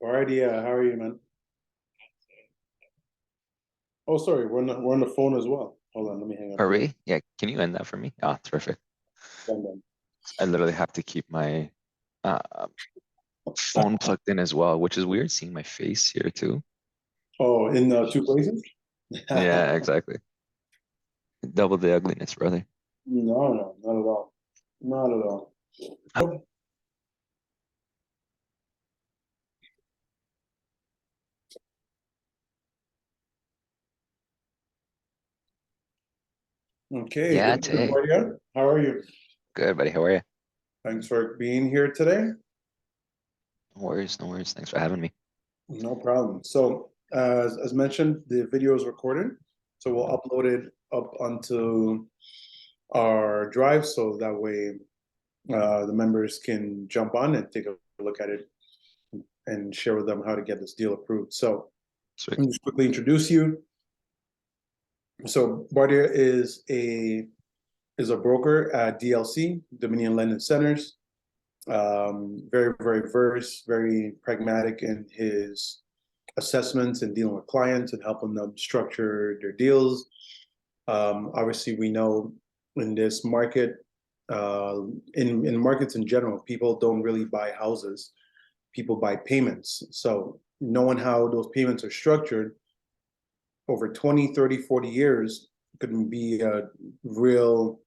Bardia, how are you, man? Oh, sorry, we're on the phone as well. Hold on, let me hang up Are here. we? Yeah, can you end that for me? Ah, perfect. Done, done. I literally have to keep my uh, phone plugged in as well, which is weird seeing my face here too. Oh, in two places? Yeah, exactly. Double the ugliness, brother. No, no, not at all. Not at all. Oh, okay, Yeah, good morning, today. Bardia. How are you? Good, buddy. How are you? Thanks for being here today. No worries, no worries. Thanks for having me. No problem. So, as mentioned, the video is recorded, so we'll upload it up onto our drive, so that way the members can jump on and take a look at it and share with them how to get this deal approved. So, Sweet. let me just quickly introduce you. So Bardia is a broker at DLC, Dominion Lending Centers. Very, very versed, very pragmatic in his assessments and dealing with clients and helping them structure their deals. Obviously, we know in this market, in markets in general, people don't really buy houses. People buy payments. So knowing how those payments are structured over 20, 30, 40 years could be a real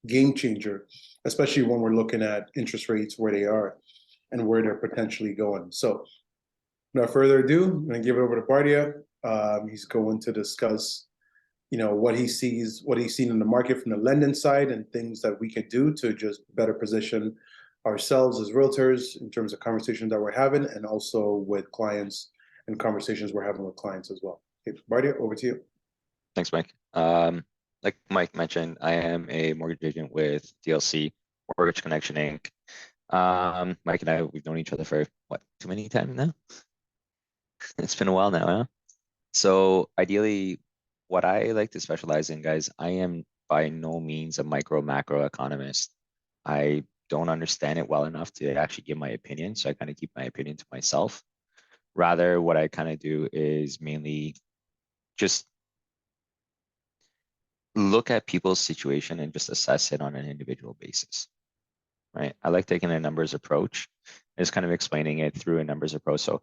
game changer, especially when we're looking at interest rates where they are and where they're potentially going. So, without further ado, I'm going to give it over to Bardia. He's going to discuss, what he sees, what he's seen in the market from the lending side, and things that we could do to just better position ourselves as realtors in terms of conversations that we're having, and also with clients and conversations we're having with clients as well. Okay, Bardia, over to you. Thanks, Mike. Like Mike mentioned, I am a mortgage agent with DLC, Mortgage Connection Inc. Mike and I, we've known each other for what, too many times now? It's been a while now, huh? So ideally, what I like to specialize in, guys, I am by no means a micro macro economist. I don't understand it well enough to actually give my opinion, so I kind of keep my opinion to myself. Rather, what I kind of do is mainly just look at people's situation and just assess it on an individual basis, right? I like taking a numbers approach, just kind of explaining it through a numbers approach. So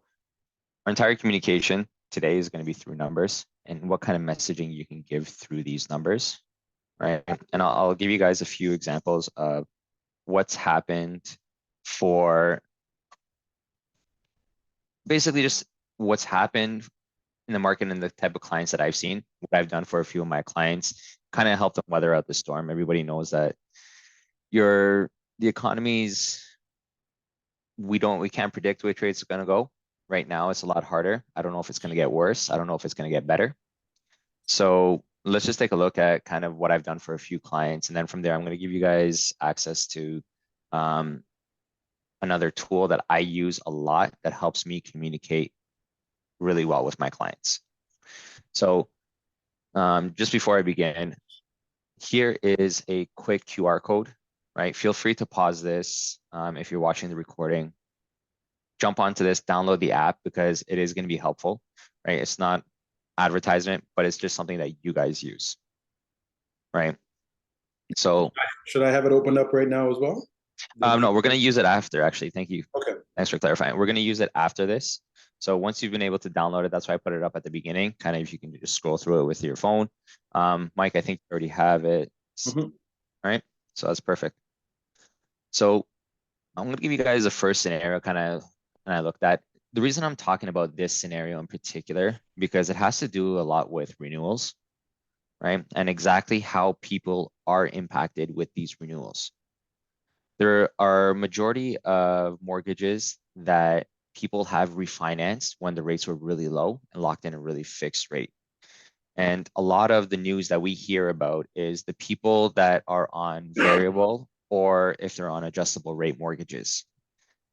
our entire communication today is going to be through numbers and what kind of messaging you can give through these numbers, right? And I'll give you guys a few examples of what's happened for basically just what's happened in the market and the type of clients that I've seen, what I've done for a few of my clients, kind of help them weather out the storm. Everybody knows that your the economy's we can't predict which way it's going to go. Right now, it's a lot harder. I don't know if it's going to get worse. I don't know if it's going to get better. So let's just take a look at kind of what I've done for a few clients. And then from there, I'm going to give you guys access to um, another tool that I use a lot that helps me communicate really well with my clients. So just before I begin, here is a quick QR code, right? Feel free to pause this if you're watching the recording. Jump onto this, download the app because it is going to be helpful, right? It's not advertisement, but it's just something that you guys use, right? So Should I have it opened up right now as well? no, we're going to use it after, actually. Thank you. Okay. Thanks for clarifying. We're going to use it after this. So once you've been able to download it, that's why I put it up at the beginning, kind of if you can just scroll through it with your phone. Mike, I think you already have it. Mhm. All right. So that's perfect. So I'm going to give you guys the first scenario kind of, and I looked at. The reason I'm talking about this scenario in particular, because it has to do a lot with renewals, right? And exactly how people are impacted with these renewals. There are a majority of mortgages that people have refinanced when the rates were really low and locked in a really fixed rate. And a lot of the news that we hear about is the people that are on variable or if they're on adjustable rate mortgages.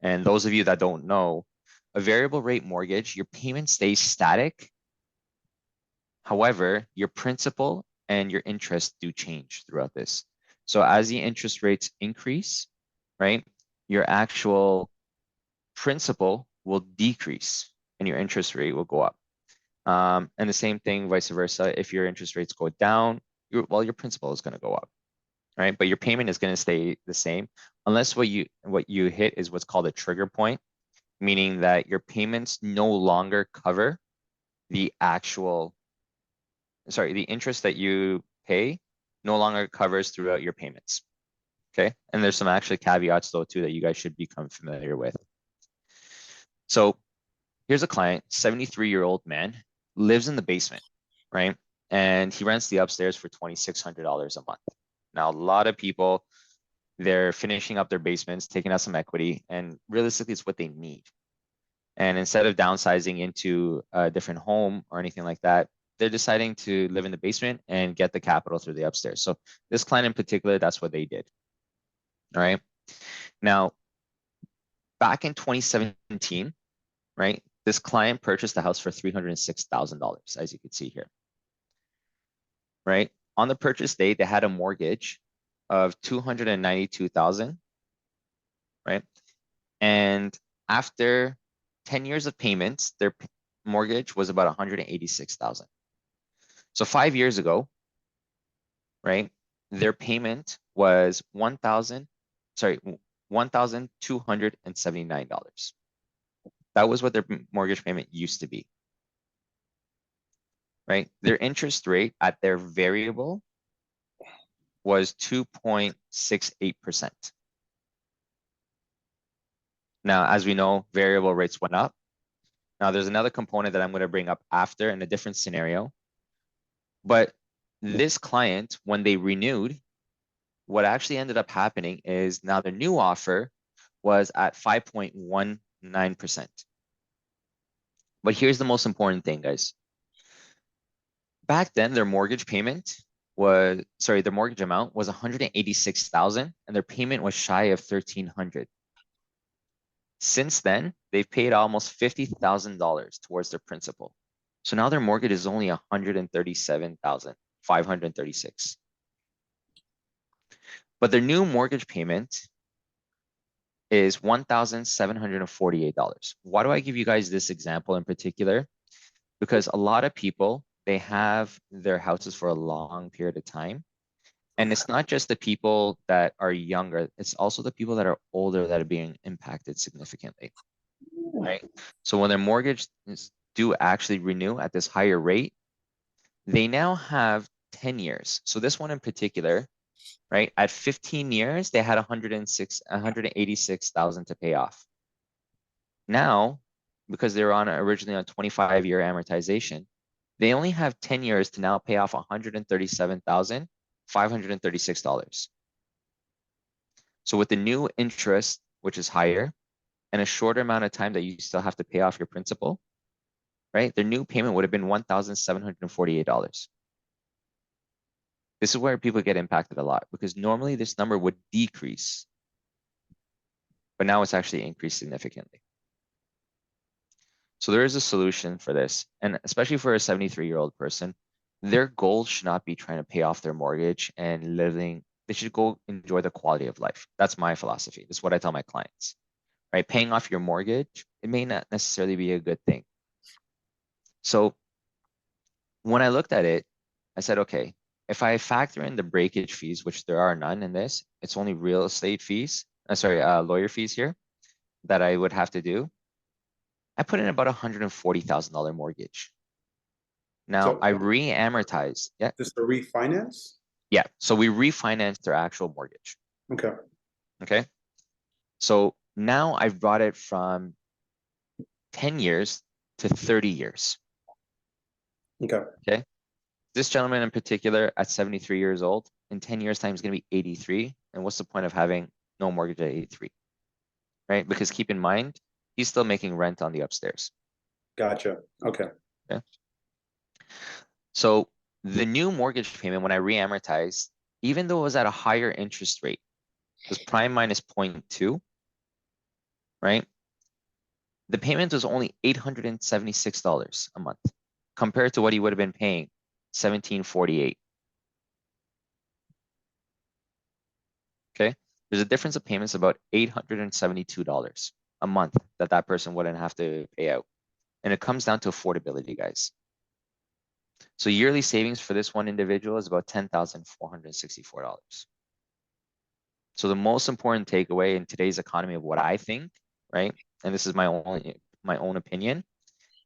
And those of you that don't know, a variable rate mortgage, your payment stays static. However, your principal and your interest do change throughout this. So as the interest rates increase, right, your actual principal will decrease and your interest rate will go up. And the same thing, vice versa. If your interest rates go down, your principal is going to go up, right? But your payment is going to stay the same unless what you hit is what's called a trigger point, meaning that your payments no longer cover the interest that you pay no longer covers throughout your payments. Okay. And there's some actually caveats though too that you guys should become familiar with. So here's a client, 73-year-old man, lives in the basement, right? And he rents the upstairs for $2,600 a month. Now, a lot of people, they're finishing up their basements, taking out some equity, and realistically, it's what they need. And instead of downsizing into a different home or anything like that, they're deciding to live in the basement and get the capital through the upstairs. So this client in particular, that's what they did. All right. Now, back in 2017, right, this client purchased the house for $306,000, as you can see here. Right. On the purchase date, they had a mortgage of $292,000. Right. And after 10 years of payments, their mortgage was about $186,000. So 5 years ago, right, their payment was $1,279. That was what their mortgage payment used to be. Right? Their interest rate at their variable was 2.68%. Now, as we know, variable rates went up. Now, there's another component that I'm going to bring up after in a different scenario. But this client, when they renewed, what actually ended up happening is now the new offer was at 5.19%. But here's the most important thing, guys. Back then, their mortgage amount was $186,000 and their payment was shy of $1,300. Since then, they've paid almost $50,000 towards their principal. So now their mortgage is only $137,536. But their new mortgage payment is $1,748. Why do I give you guys this example in particular? Because a lot of people, they have their houses for a long period of time. And it's not just the people that are younger, it's also the people that are older that are being impacted significantly, right? So when their mortgages do actually renew at this higher rate, they now have 10 years. So this one in particular, right? At 15 years, they had 186,000 to pay off. Now, because they were originally on 25-year amortization, they only have 10 years to now pay off $137,536. So with the new interest, which is higher, and a shorter amount of time that you still have to pay off your principal, right? Their new payment would have been $1,748. This is where people get impacted a lot because normally this number would decrease, but now it's actually increased significantly. So there is a solution for this. And especially for a 73-year-old person, their goal should not be trying to pay off their mortgage and living. They should go enjoy the quality of life. That's my philosophy. This is what I tell my clients, right? Paying off your mortgage, it may not necessarily be a good thing. So when I looked at it, I said, okay, if I factor in the breakage fees, which there are none in this, it's only real estate fees, lawyer fees here that I would have to do. I put in about $140,000 mortgage. Now I re-amortize. Yeah. Just a refinance? Yeah. So we refinanced their actual mortgage. Okay. Okay. So now I've brought it from 10 years to 30 years. Okay. Okay. This gentleman in particular at 73 years old, in 10 years time is going to be 83. And what's the point of having no mortgage at 83? Right? Because keep in mind, he's still making rent on the upstairs. Gotcha. Okay. Yeah. So the new mortgage payment, when I re-amortize, even though it was at a higher interest rate, it was prime minus 0.2, right? The payment was only $876 a month compared to what he would have been paying, $1,748. Okay. There's a difference of payments about $872. a month that that person wouldn't have to pay out. And it comes down to affordability, guys. So yearly savings for this one individual is about $10,464. So the most important takeaway in today's economy of what I think, right? And this is my own opinion,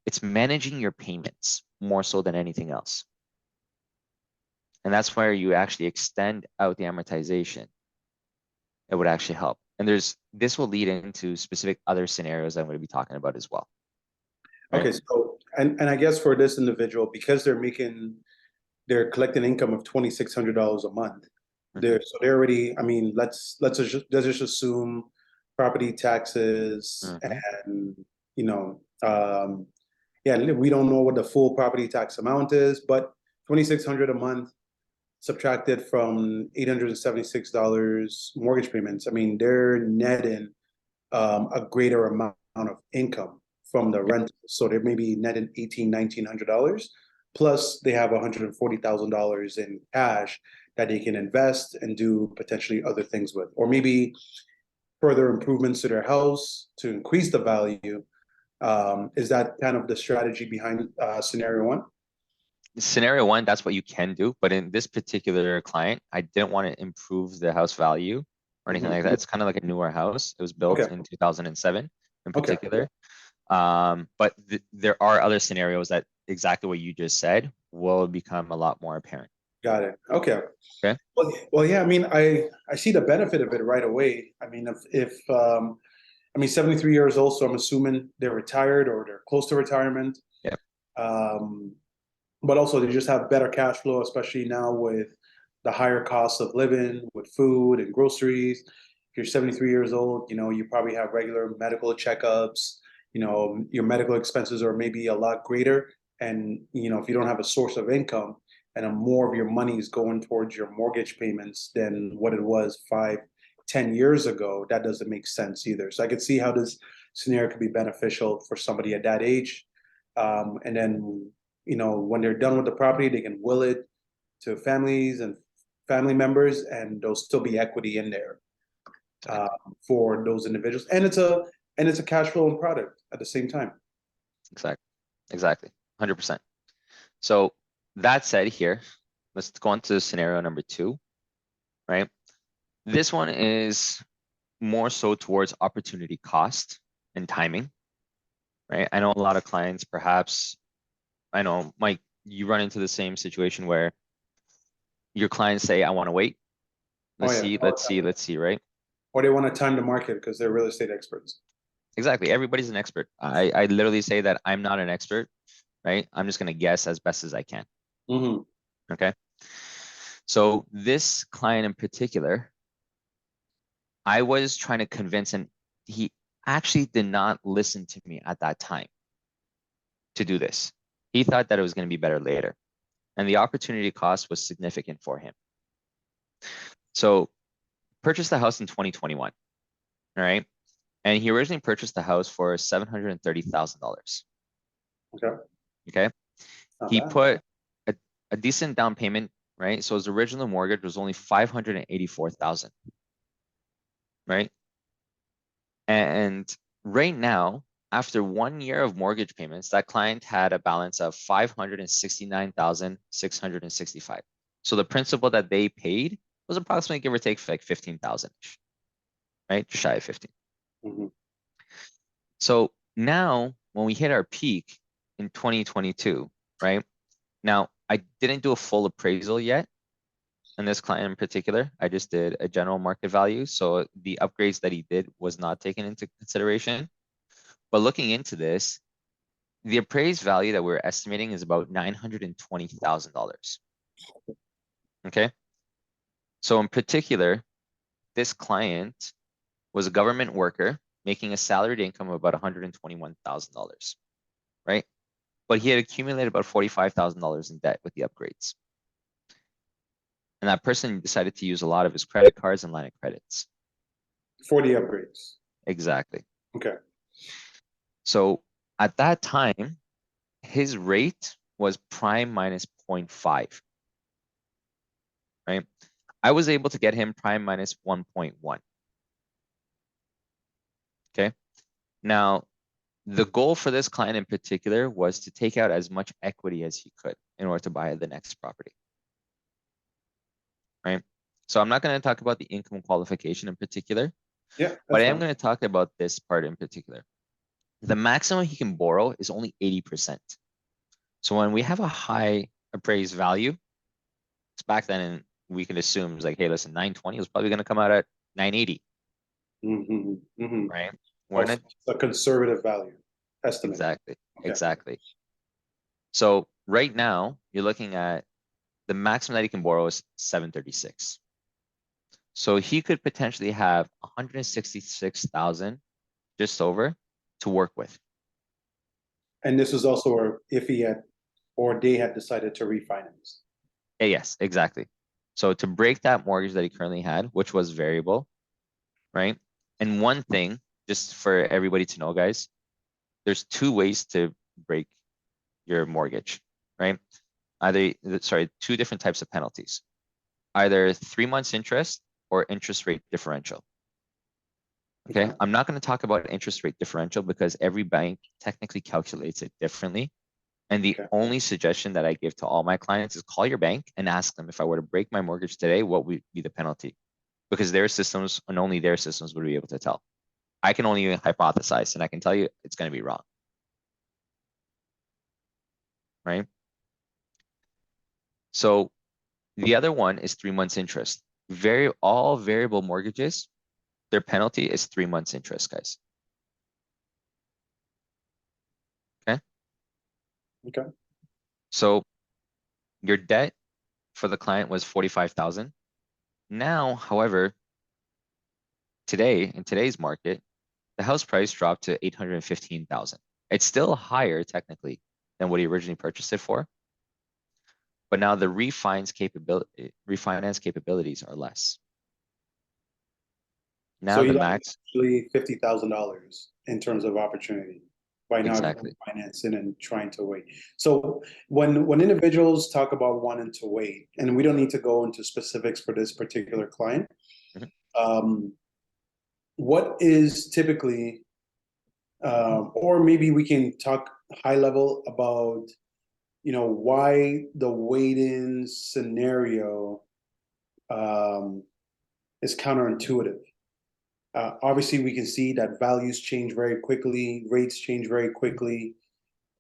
it's managing your payments more so than anything else. And that's where you actually extend out the amortization. It would actually help. And this will lead into specific other scenarios I'm going to be talking about as well. Right? Okay, so and I guess for this individual, because they're collecting income of $2,600 a month. They're already, I mean, let's just assume property taxes and you know, yeah, we don't know what the full property tax amount is, but 2,600 a month subtracted from $876 mortgage payments. I mean, they're netting a greater amount of income from the rent. So they may be netting $1,900, plus they have $140,000 in cash that they can invest and do potentially other things with, or maybe further improvements to their house to increase the value. Is that kind of the strategy behind scenario one? Scenario one, that's what you can do. But in this particular client, I didn't want to improve the house value or anything like that. It's kind of like a newer house. It was built in 2007 in particular. But there are other scenarios that exactly what you just said will become a lot more apparent. Got it. Okay. Okay. Well, yeah. I mean, I see the benefit of it right away. I mean, if I mean, 73 years old, so I'm assuming they're retired or they're close to retirement. Yeah. But also they just have better cash flow, especially now with the higher cost of living, with food and groceries. If you're 73 years old, you know, you probably have regular medical checkups. You know, your medical expenses are maybe a lot greater. And, you know, if you don't have a source of income and more of your money is going towards your mortgage payments than what it was 5, 10 years ago, that doesn't make sense either. So I could see how this scenario could be beneficial for somebody at that age. And then, you know, when they're done with the property, they can will it to families and family members, and there'll still be equity in there for those individuals. And it's a cash flowing product at the same time. Exactly. 100%. So that said here, let's go on to scenario number 2, right? This one is more so towards opportunity cost and timing, right? I know a lot of clients, perhaps, I know, Mike, you run into the same situation where your clients say, I want to wait. Let's see, right? Or they want to time the market because they're real estate experts. Exactly. Everybody's an expert. I literally say that I'm not an expert, right? I'm just going to guess as best as I can. Okay. So this client in particular, I was trying to convince him, he actually did not listen to me at that time to do this. He thought that it was going to be better later. And the opportunity cost was significant for him. So purchased the house in 2021, all right? And he originally purchased the house for $730,000. Okay. He put a decent down payment, right? So his original mortgage was only $584,000, right? And right now, after 1 year of mortgage payments, that client had a balance of $569,665. So the principal that they paid was approximately, give or take, like 15,000, right? Just shy of 15. So now when we hit our peak in 2022, right? Now I didn't do a full appraisal yet. And this client in particular, I just did a general market value. So the upgrades that he did was not taken into consideration. But looking into this, the appraised value that we're estimating is about $920,000. Okay. So in particular, this client was a government worker making a salaried income of about $121,000, right? But he had accumulated about $45,000 in debt with the upgrades. And that person decided to use a lot of his credit cards and line of credits. For the upgrades. Exactly. Okay. So at that time, his rate was prime minus 0.5, right? I was able to get him prime minus 1.1. Okay. Now, the goal for this client in particular was to take out as much equity as he could in order to buy the next property, right? So I'm not going to talk about the income qualification in particular, Yeah, but that's I am fine. going to talk about this part in particular. The maximum he can borrow is only 80%. So when we have a high appraised value, it's back then and we can assume it's like, hey, listen, 920 is probably going to come out at 980, Mm-hmm, mm-hmm. right? We're Also, in a conservative value estimate. exactly, Okay. exactly. So right now you're looking at the maximum that he can borrow is 736. So he could potentially have 166,000 just over to work with. And this is also if he had or they had decided to refinance. Yes, exactly. So to break that mortgage that he currently had, which was variable, right? And one thing, just for everybody to know, guys, there's two ways to break your mortgage, right? Sorry, two different types of penalties. Either 3 months interest or interest rate differential. Okay, I'm not going to talk about interest rate differential because every bank technically calculates it differently. And the Okay. only suggestion that I give to all my clients is call your bank and ask them if I were to break my mortgage today, what would be the penalty? Because their systems and only their systems would be able to tell. I can only hypothesize and I can tell you it's going to be wrong. Right? So the other one is 3 months interest. All variable mortgages, their penalty is 3 months interest, guys. Okay. Okay. So your debt for the client was 45,000. Now, however, in today's market, the house price dropped to 815,000. It's still higher technically than what he originally purchased it for, but now the refinance capabilities are less. So Now the you like max, actually $50,000 in terms of opportunity right now if you're exactly. financing and trying to wait. So when individuals talk about wanting to wait, and we don't need to go into specifics for this particular client, Mhm. um, what is typically, or maybe we can talk high level about, why the wait-in scenario is counterintuitive. Obviously, we can see that values change very quickly, rates change very quickly,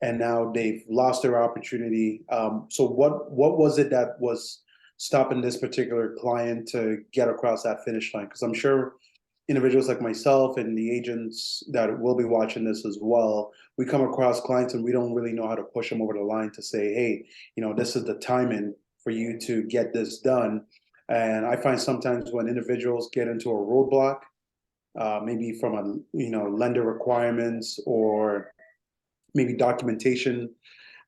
and now they've lost their opportunity. So, what was it that was stopping this particular client to get across that finish line? Because I'm sure individuals like myself and the agents that will be watching this as well, we come across clients and we don't really know how to push them over the line to say, hey, this is the timing for you to get this done. And I find sometimes when individuals get into a roadblock, maybe from a lender requirements or maybe documentation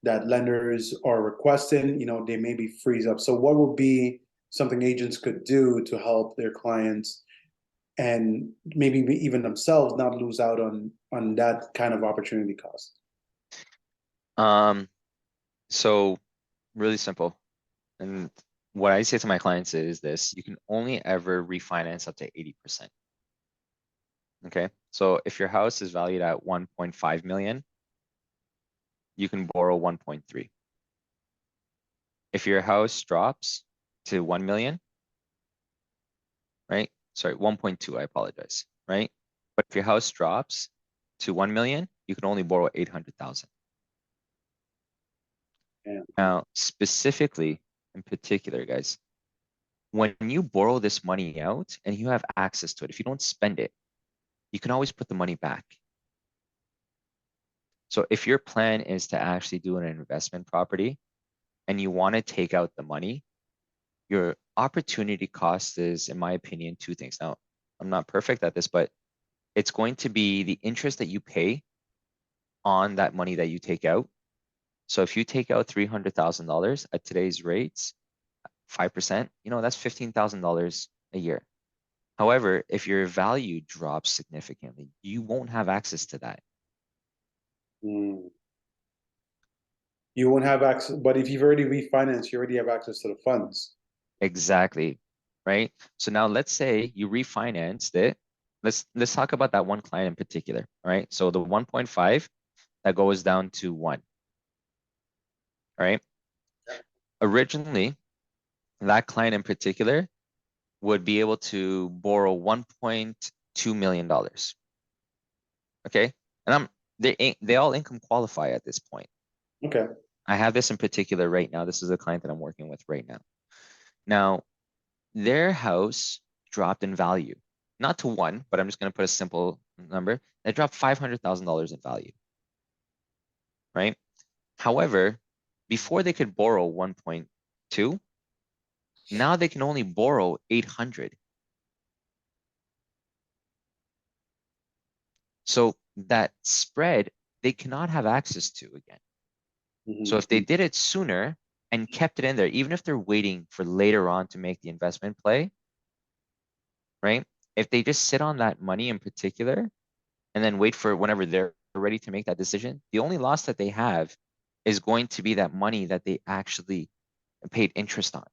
that lenders are requesting, they maybe freeze up. So what would be something agents could do to help their clients and maybe even themselves not lose out on that kind of opportunity cost? Um, so really simple. And what I say to my clients is this, you can only ever refinance up to 80%. Okay. So if your house is valued at 1.5 million, you can borrow 1.3. If your house drops to 1 million, right? Sorry, 1.2, I apologize, right? But if your house drops to 1 million, you can only borrow 800,000. Yeah. Now, specifically, in particular, guys, when you borrow this money out and you have access to it, if you don't spend it, you can always put the money back. So if your plan is to actually do an investment property and you want to take out the money, your opportunity cost is, in my opinion, two things. Now, I'm not perfect at this, but it's going to be the interest that you pay on that money that you take out. So if you take out $300,000 at today's rates, 5%, that's $15,000 a year. However, if your value drops significantly, you won't have access to that. Mm. You won't have access, but if you've already refinanced, you already have access to the funds. Exactly. Right. So now let's say you refinanced it let's talk about that one client in particular, all right? So the 1.5 that goes down to 1, all right? Originally, that client in particular would be able to borrow $1.2 million. Okay. And they all income qualify at this point. Okay. I have this in particular right now. This is a client that I'm working with right now. Now, their house dropped in value, not to 1, but I'm just going to put a simple number. It dropped $500,000 in value, right? However, before they could borrow 1.2, now they can only borrow 800. So that spread they cannot have access to again. So if they did it sooner and kept it in there, even if they're waiting for later on to make the investment play, right? If they just sit on that money in particular and then wait for whenever they're ready to make that decision, the only loss that they have is going to be that money that they actually paid interest on.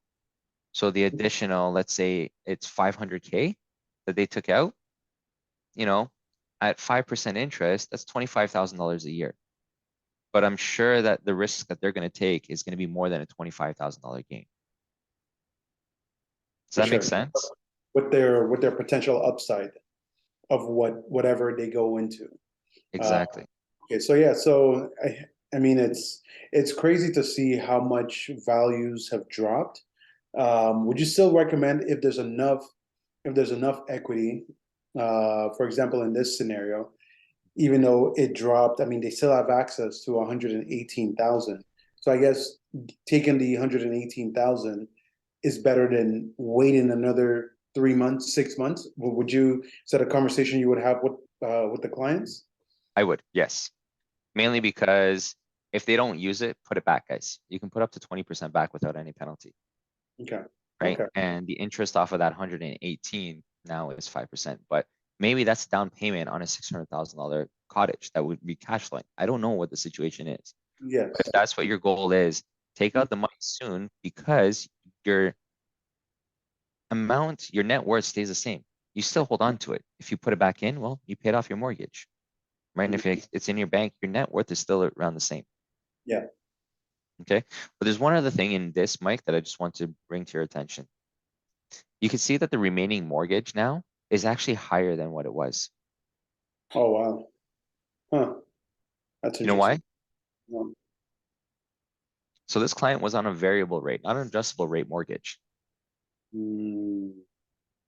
So the additional, let's say it's 500K that they took out, you know, at 5% interest, that's $25,000 a year. But I'm sure that the risk that they're going to take is going to be more than a $25,000 gain. Does For that make sure. sense? With their potential upside of whatever they go into. Exactly. Okay, so yeah, so I mean it's crazy to see how much values have dropped. Would you still recommend if there's enough equity, for example, in this scenario, even though it dropped, I mean they still have access to 118,000. So I guess taking the 118,000 is better than waiting another 3 months, 6 months. Would you, is that a conversation you would have with the clients? I would, yes. Mainly because if they don't use it, put it back, guys. You can put up to 20% back without any penalty, Okay. right? Okay. And the interest off of that 118 now is 5%. But maybe that's down payment on a $600,000 cottage that would be cash flowing. I don't know what the situation is. But Yes. if that's what your goal is, take out the money soon because your amount, your net worth stays the same. You still hold on to it. If you put it back in, well, you paid off your mortgage, right? And if it's in your bank, your net worth is still around the same. Yeah. Okay. But there's one other thing in this, Mike, that I just want to bring to your attention. You can see that the remaining mortgage now is actually higher than what it was. Oh wow. Huh. That's You know interesting. why? Yeah. So this client was on a variable rate, not an adjustable rate mortgage. Mm,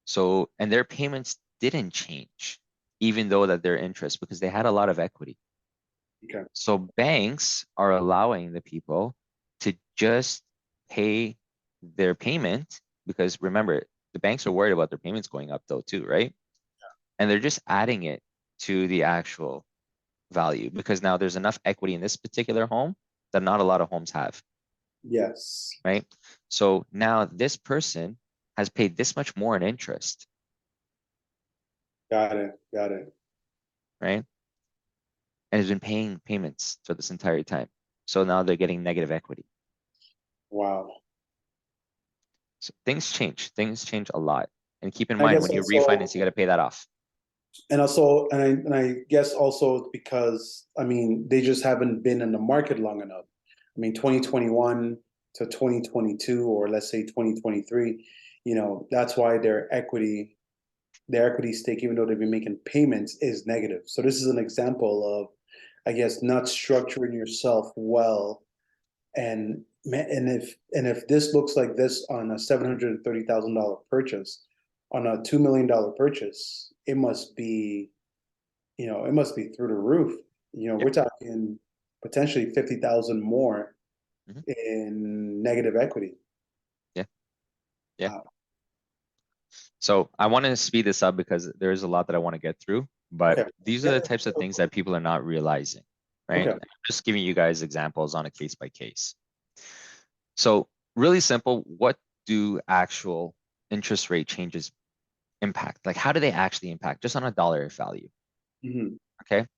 So, and their payments didn't change, even though that their interest, because they had a lot of equity. okay. So banks are allowing the people to just pay their payment because remember, the banks are worried about their payments going up though too, right? And they're just adding it to the actual value because now there's enough equity in this particular home that not a lot of homes have, Yes. right? So now this person has paid this much more in interest, Got it. Got it. right? And has been paying payments for this entire time. So now they're getting negative equity. Wow. So things change. Things change a lot. And keep in I mind guess when you also, refinance, you got to pay that off. and I guess also because I mean they just haven't been in the market long enough. I mean 2021 to 2022 or let's say 2023, that's why their equity stake, even though they've been making payments, is negative. So this is an example of, I guess, not structuring yourself well. And if this looks like this on a $730,000 purchase, on a $2 million purchase, it must be through the roof. Yeah. We're talking potentially 50,000 more Mhm. in negative equity. Yeah. Yeah. Wow. So I want to speed this up because there's a lot that I want to get through, but Okay. these are Yeah. the types of things that people are not realizing, right? Okay. I'm just giving you guys examples on a case by case. So really simple, what do actual interest rate changes impact? Like how do they actually impact just on a dollar value? Mhm. Okay.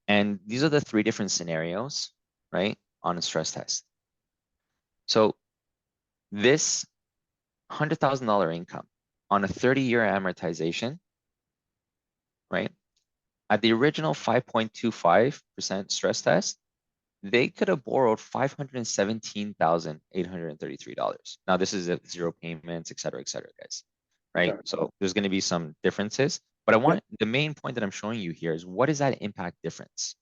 And these are the 3 different scenarios, right? On a stress test. So this $100,000 income on a 30-year amortization right? At the original 5.25% stress test, they could have borrowed $517,833. Now, this is at zero payments, et cetera, guys, right? Okay. So there's going to be some differences, but I Yep. want the main point that I'm showing you here is what is that impact difference?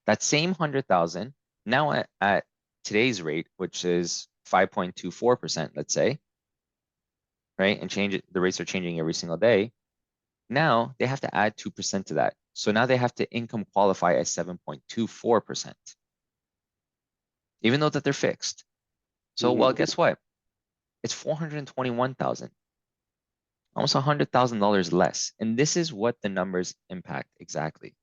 That same 100,000 now at today's rate, which is 5.24%, let's say, right? And change it, the rates are changing every single day. Now they have to add 2% to that. So now they have to income qualify at 7.24%, even though that they're fixed. So, well, Mhm. guess what? It's 421,000, almost $100,000 less. And this is what the numbers impact exactly.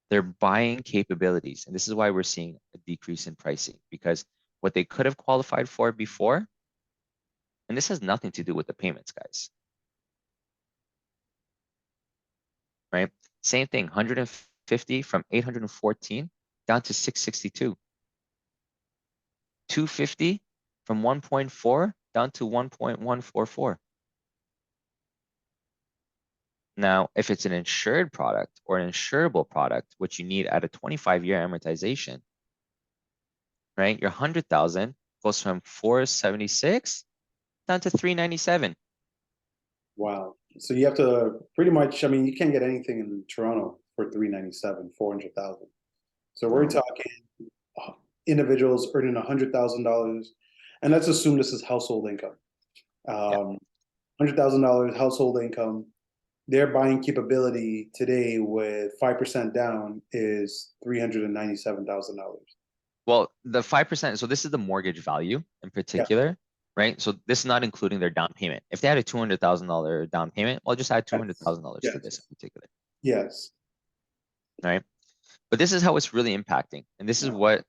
Their buying capabilities. And this is why we're seeing a decrease in pricing, because what they could have qualified for before, and this has nothing to do with the payments, guys, right? Same thing, 150 from 814 down to 662. 250 from 1.4 down to 1.144. Now, if it's an insured product or an insurable product, which you need at a 25-year amortization, right? Your 100,000 goes from 476 down to 397. Wow. So you have to pretty much, I mean, you can't get anything in Toronto for 397, 400,000. So we're No. talking individuals earning $100,000, and let's assume this is household income. Yeah. $100,000 household income. Their buying capability today with 5% down is $397,000. Well, the 5%, so this is the mortgage value in Yeah. particular, right? So this is not including their down payment. If they had a $200,000 down payment, well, just add Yes. $200,000 to this Yes. in particular, Yes. right? But this is how it's really impacting. And this is what,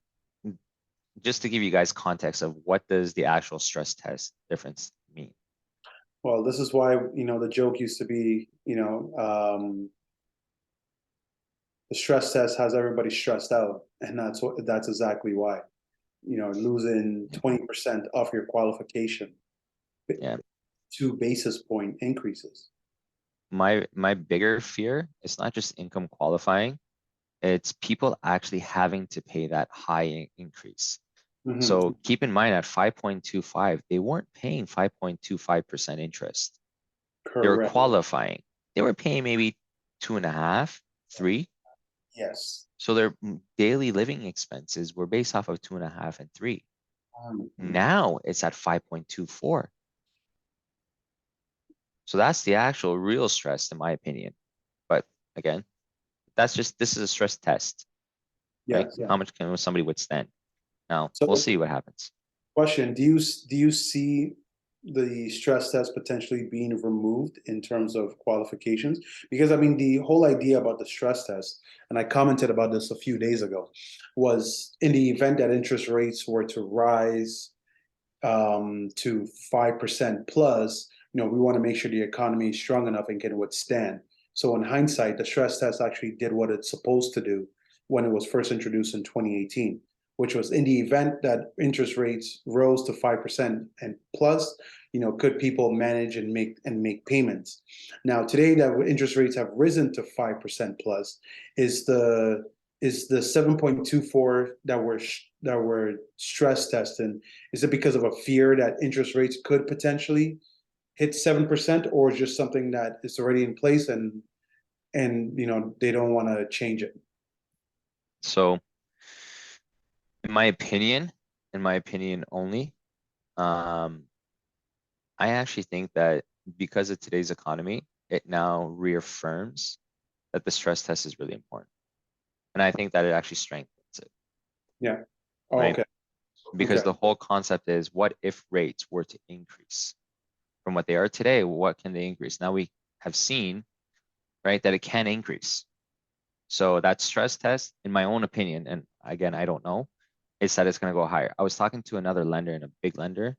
just to give you guys context of what does the actual stress test difference mean? Well, this is why, the joke used to be, the stress test has everybody stressed out, and that's exactly why. Losing Yeah. 20% off your qualification, Yeah. 2 basis point increases. My bigger fear is not just income qualifying, it's people actually having to pay that high increase. Mhm. So keep in mind at 5.25, they weren't paying 5.25% interest. They were Correct. qualifying. They were paying maybe 2.5, 3. Yes. So their daily living expenses were based off of 2.5 and 3. Mhm. Now it's at 5.24. So that's the actual real stress, in my opinion. But again, this is a stress test, right? Yes. How much can somebody withstand? Now we'll So, see what happens. question: Do you see the stress test potentially being removed in terms of qualifications? Because I mean, the whole idea about the stress test, and I commented about this a few days ago, was in the event that interest rates were to rise to 5% plus, we want to make sure the economy is strong enough and can withstand. So in hindsight, the stress test actually did what it's supposed to do when it was first introduced in 2018, which was in the event that interest rates rose to 5% and plus, could people manage and make payments? Now today that interest rates have risen to 5% plus, is the 7.24 that we're stress testing, is it because of a fear that interest rates could potentially hit 7%, or just something that is already in place and they don't want to change it? So in my opinion only, um, I actually think that because of today's economy, it now reaffirms that the stress test is really important. And I think that it actually strengthens it, Yeah. Oh, right? okay. Because Okay. the whole concept is what if rates were to increase from what they are today? What can they increase? Now we have seen, right, that it can increase. So that stress test, in my own opinion, and again, I don't know, is that it's going to go higher. I was talking to another lender and a big lender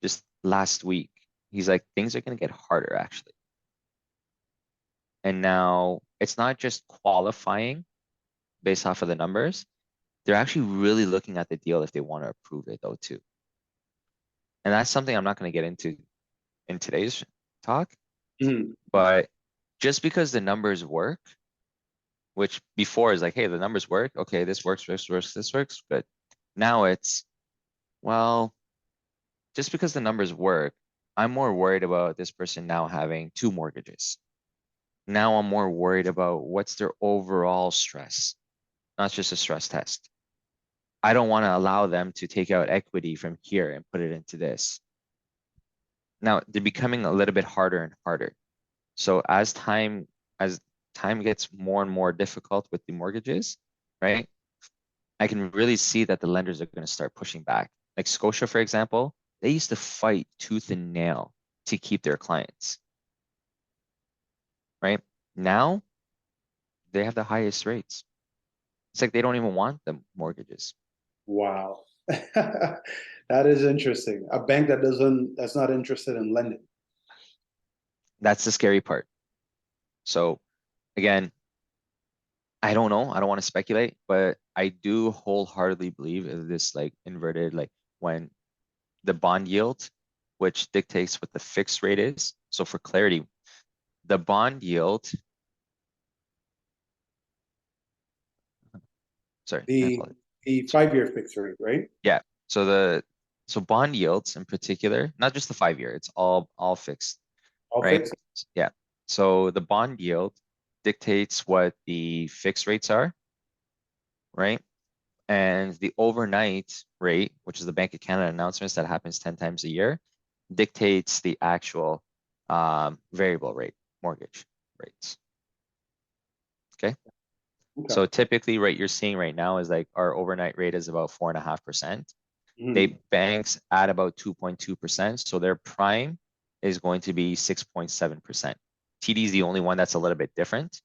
just last week. He's like, things are going to get harder actually. And now it's not just qualifying based off of the numbers. They're actually really looking at the deal if they want to approve it though too. And that's something I'm not going to get into in today's talk. Mhm. But just because the numbers work, which before is like, hey, the numbers work. Okay, this works, this works, good. Now it's, well, just because the numbers work, I'm more worried about this person now having two mortgages. Now I'm more worried about what's their overall stress, not just a stress test. I don't want to allow them to take out equity from here and put it into this. Now they're becoming a little bit harder and harder. So as time gets more and more difficult with the mortgages, right? I can really see that the lenders are going to start pushing back. Like Scotia, for example, they used to fight tooth and nail to keep their clients, right? Now they have the highest rates. It's like they don't even want the mortgages. Wow. That is interesting. A bank that's not interested in lending. That's the scary part. So again, I don't know. I don't want to speculate, but I do wholeheartedly believe in this like inverted, like when the bond yield, which dictates what the fixed rate is. So for clarity, the bond yield, sorry, I The apologize. the 5-year fixed rate, right? Yeah. So bond yields in particular, not just the 5 year, it's all fixed, All right? fixed? Yeah. So the bond yield dictates what the fixed rates are, right? And the overnight rate, which is the Bank of Canada announcements that happens 10 times a year, dictates the actual variable rate mortgage rates. Okay. Okay. So typically, right, you're seeing right now is like our overnight rate is about 4.5%. Mhm. They banks at about 2.2%. So their prime is going to be 6.7%. TD is the only one that's a little bit different,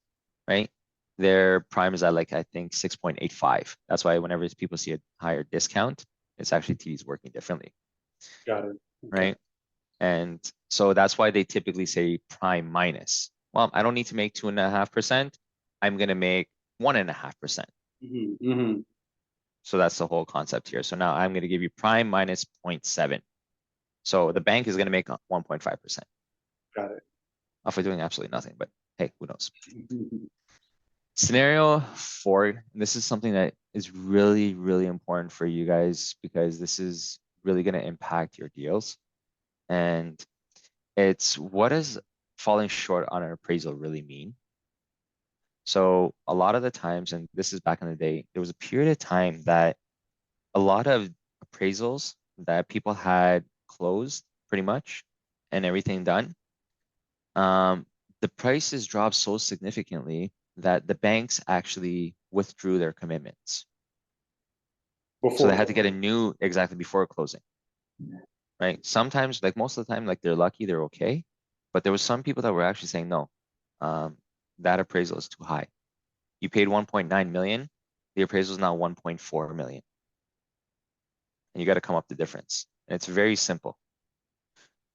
right? Their prime is at like, I think 6.85. That's why whenever people see a higher discount, it's actually TD's working differently, Got it. Okay. right? And so that's why they typically say prime minus. Well, I don't need to make 2.5%. I'm going to make 1.5%. Mhm. Mhm. So that's the whole concept here. So now I'm going to give you prime minus 0.7. So the bank is going to make 1.5% Got it. off of doing absolutely nothing. But hey, who knows? Mhm. Scenario four, and this is something that is really, really important for you guys because this is really going to impact your deals. And it's what does falling short on an appraisal really mean? So a lot of the times, and this is back in the day, there was a period of time that a lot of appraisals that people had closed pretty much and everything done. The prices dropped so significantly that the banks actually withdrew their commitments. So they Before had to get a closing. new exactly before closing, right? Sometimes, like most of the time, like they're lucky, they're okay. But there was some people that were actually saying, no, that appraisal is too high. You paid 1.9 million, the appraisal is now 1.4 million. And you got to come up the difference. And it's very simple.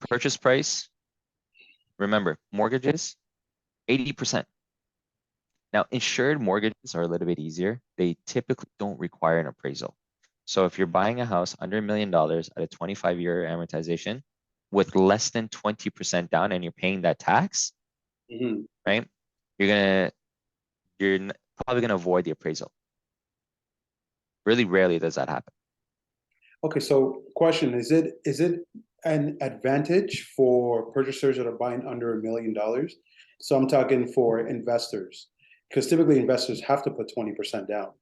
Purchase price, remember, mortgages, 80%. Now, insured mortgages are a little bit easier. They typically don't require an appraisal. So if you're buying a house under $1 million at a 25-year amortization with less than 20% down and you're paying that tax, Mhm. right? You're gonna probably gonna avoid the appraisal. Really rarely does that happen. Okay, so question, is it an advantage for purchasers that are buying under $1 million? So I'm talking for investors, because typically investors have to put 20% down.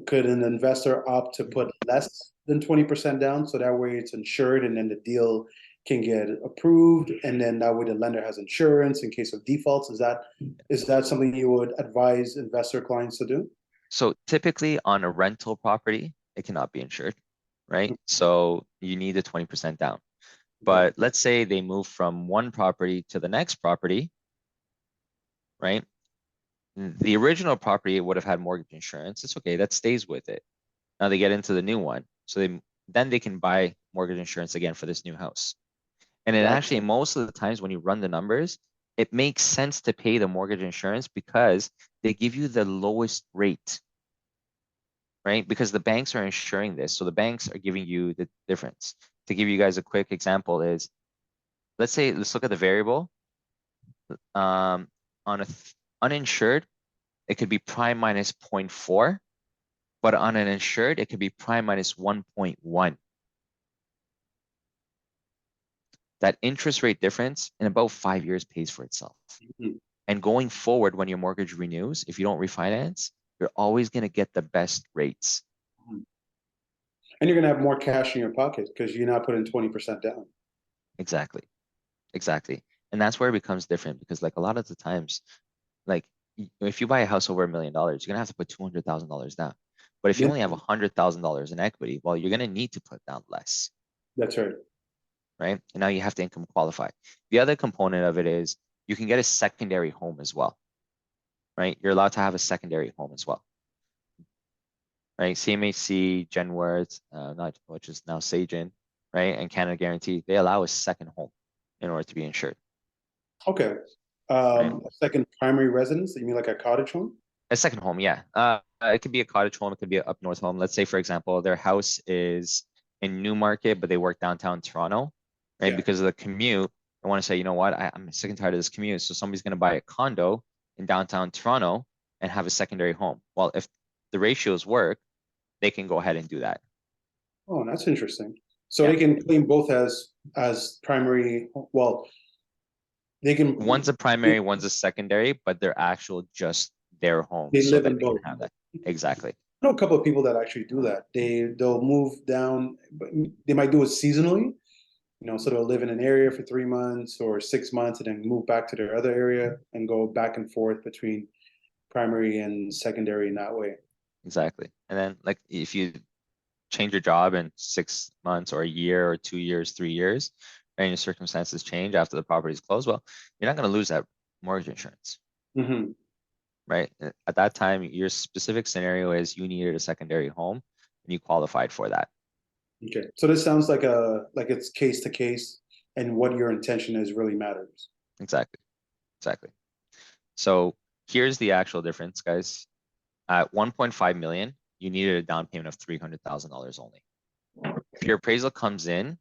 Could an investor opt to put less than 20% down so that way it's insured and then the deal can get approved and then that way the lender has insurance in case of defaults? Is that something you would advise investor clients to do? So typically on a rental property, it cannot be insured, right? So you need a 20% down. Okay. But let's say they move from one property to the next property, right? The original property would have had mortgage insurance. It's okay, that stays with it. Now they get into the new one. So then they can buy mortgage insurance again for this new house. And it Got actually, most of the times when you run the numbers, it makes sense to pay the mortgage insurance because they give you the lowest rate, right? Because the banks are insuring this. So the banks are giving you the difference. To give you guys a quick example is, let's look at the variable. On uninsured, it could be prime minus 0.4, but on an insured, it could be prime minus 1.1. That interest rate difference in about 5 years pays for itself. Mhm. And going forward, when your mortgage renews, if you don't refinance, you're always going to get the best rates. And you're gonna have more cash in your pocket because you're not putting 20% down. Exactly. Exactly. And that's where it becomes different because like a lot of the times, like if you buy a house over $1 million, you're gonna have to put $200,000 down. But if you only have $100,000 in equity, well, you're gonna need to put down less, That's right. right? And now you have to income qualify. The other component of it is you can get a secondary home as well, right? You're allowed to have a secondary home as well, right? CMHC, Genworth, not which is now Sagen, right? And Canada Guarantee, they allow a second home in order to be insured, Okay. right? A second primary residence, you mean like a cottage home? A second home, yeah. It could be a cottage home. It could be an up north home. Let's say, for example, their house is in Newmarket, but they work downtown Toronto, right? Yeah. Because of the commute, I want to say, you know what? I'm sick and tired of this commute. So somebody's going to buy a condo in downtown Toronto and have a secondary home. Well, if the ratios work, they can go ahead and do that. Oh, that's interesting. So Yeah. they can claim both as primary, well, they can, One's a they, primary, one's a secondary, but they're actual just their home they so live that in they can both. have that. Exactly. I know a couple of people that actually do that. They'll move down, but they might do it seasonally, so they'll live in an area for 3 months or 6 months and then move back to their other area and go back and forth between primary and secondary in that way. Exactly. And then like if you change your job in 6 months or a year or 2 years, 3 years, and your circumstances change after the property is closed, well, you're not going to lose that mortgage insurance, Hmm. right? At that time, your specific scenario is you needed a secondary home and you qualified for that. Okay, so this sounds like it's case to case, and what your intention is really matters. Exactly. Exactly. So here's the actual difference, guys. At 1.5 million, you needed a down payment of $300,000 only. If your appraisal comes in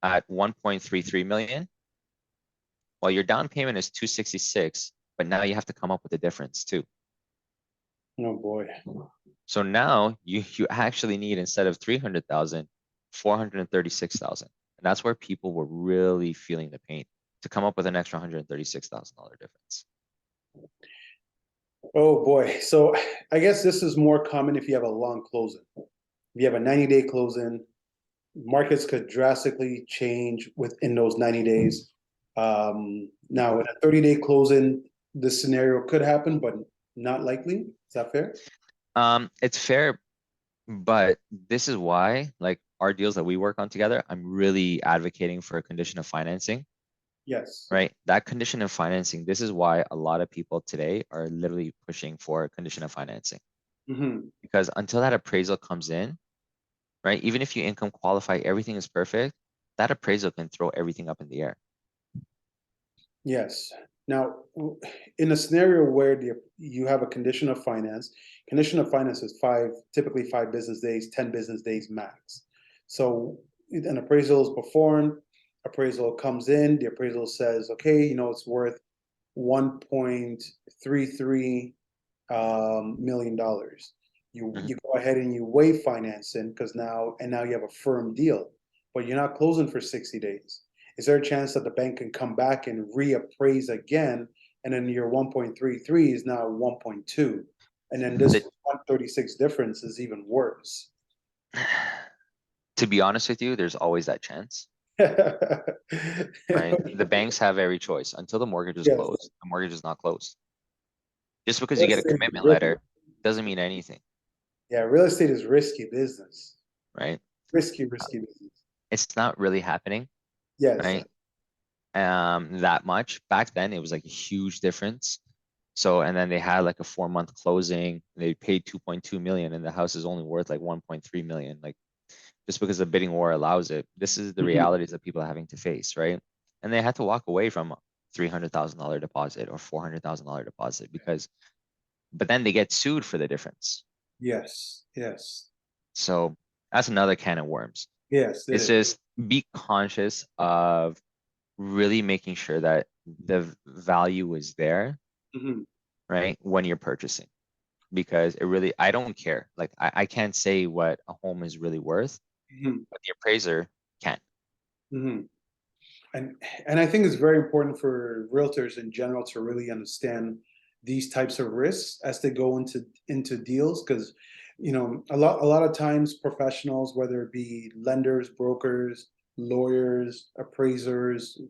at 1.33 million, well, your down payment is 266, but now you have to come up with the difference too. Oh boy. So now you actually need, instead of 300,000, 436,000. And that's where people were really feeling the pain to come up with an extra $136,000 difference. Oh boy. So I guess this is more common if you have a long closing. If you have a 90-day closing, markets could drastically change within those 90 days. Now, in a 30-day closing, this scenario could happen, but not likely. Is that fair? It's fair, but this is why, like our deals that we work on together, I'm really advocating for a condition of financing, Yes. right? That condition of financing, this is why a lot of people today are literally pushing for a condition of financing. Hmm. Because until that appraisal comes in, right? Even if you income qualify, everything is perfect, that appraisal can throw everything up in the air. Yes. Now, in a scenario where you have a condition of finance is typically 5 business days, 10 business days max. So an appraisal is performed, appraisal comes in, the appraisal says, okay, it's worth 1.33 million dollars. You Mhm. you go ahead and you waive financing because now you have a firm deal, but you're not closing for 60 days. Is there a chance that the bank can come back and reappraise again, and then your 1.33 is now 1.2, and then this The, 136 difference is even worse? to be honest with you, there's always that chance, right? The banks have every choice until the mortgage is Yes, closed. The mortgage is not closed. Just because you real get a estate is commitment risky. letter doesn't mean anything, Yeah, real estate is risky business. right? Risky business. It's not really happening, Yes. right? That much. Back then it was like a huge difference. So, and then they had like a 4 month closing. They paid 2.2 million and the house is only worth like 1.3 million. Like just because the bidding war allows it. This is the Mhm. realities that people are having to face, right? And they had to walk away from $300,000 deposit or $400,000 deposit because, but then they get sued for the difference. Yes. Yes. So that's another can of worms. Yes, it It's is. just be conscious of really making sure that the value is there, Mhm, right? When you're purchasing, because it really, I don't care. Like I can't say what a home is really worth, mhm, but the appraiser can. mhm. And and I think it's very important for realtors in general to really understand these types of risks as they go into deals, because a lot of times professionals, whether it be lenders, brokers, lawyers, appraisers,